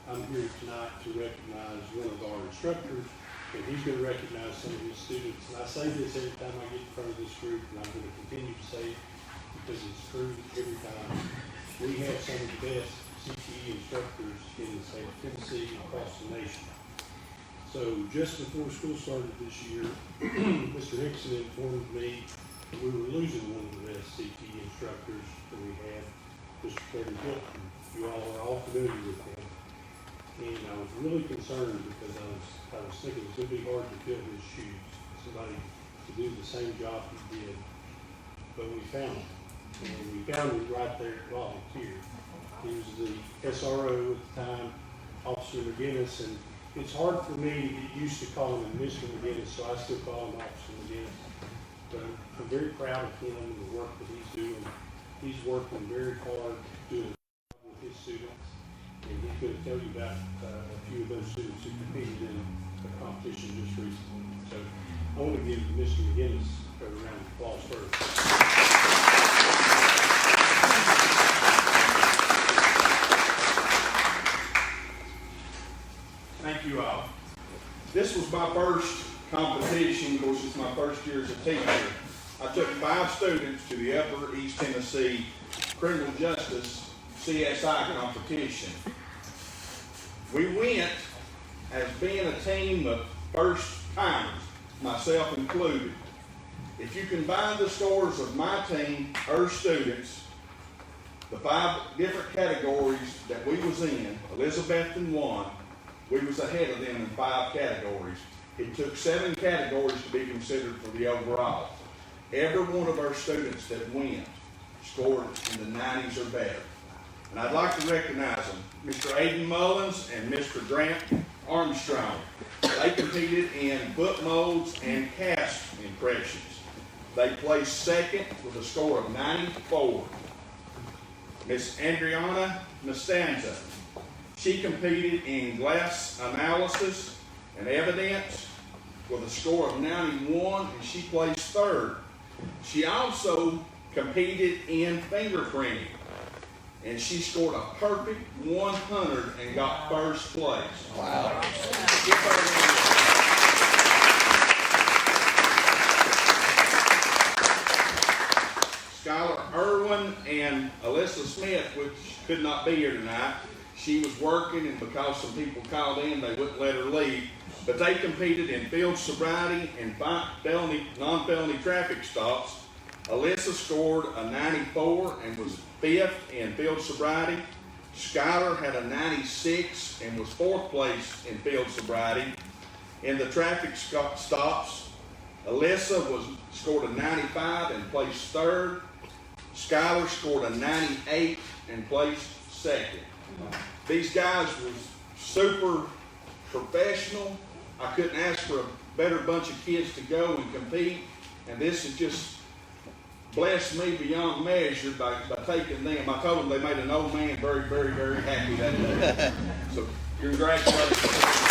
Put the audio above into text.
I'm here tonight to recognize one of our instructors, and he's going to recognize some of his students. And I say this every time I get in front of this group, and I'm going to continue to say it because it's true every time. We have some of the best CTE instructors in the state of Tennessee and across the nation. So just before school started this year, Mr. Hickson informed me that we were losing one of the best CTE instructors that we have, Mr. Kevin Hilton. You all are all familiar with him. And I was really concerned because I was thinking it was going to be hard to fill his shoes, somebody to do the same job he did. But we found him, and we found him right there at volunteer. He was the SRO at the time, Officer McGinnis, and it's hard for me to get used to calling him Mr. McGinnis, so I still call him Officer McGinnis. But I'm very proud of him and the work that he's doing. He's working very hard doing with his students. And he's going to tell you about a few of those students who competed in a competition just recently. So I want to give Mr. McGinnis a round of applause first. Thank you all. This was my first competition. Of course, it's my first year as a teacher. I took 5 students to the Upper East Tennessee Criminal Justice CSI competition. We went as being a team of first timers, myself included. If you combine the scores of my team, our students, the 5 different categories that we was in, Elizabethton won, we was ahead of them in 5 categories. It took 7 categories to be considered for the overall. Every one of our students that went scored in the 90s or better. And I'd like to recognize them, Mr. Aiden Mullins and Mr. Grant Armstrong. They competed in book molds and cast impressions. They placed second with a score of 94. Miss Adriana Mastanza, she competed in glass analysis and evidence with a score of 91, and she placed 3rd. She also competed in fingerprinting, and she scored a perfect 100 and got 1st place. Wow. Skylar Irwin and Alyssa Smith, which could not be here tonight, she was working, and because some people called in, they wouldn't let her leave. But they competed in field sobriety and non-felony traffic stops. Alyssa scored a 94 and was 5th in field sobriety. Skylar had a 96 and was 4th place in field sobriety. In the traffic stops, Alyssa scored a 95 and placed 3rd. Skylar scored a 98 and placed 2nd. These guys were super professional. I couldn't ask for a better bunch of kids to go and compete, and this has just blessed me beyond measure by taking them. I told them they made an old man very, very, very happy that day. So congratulations.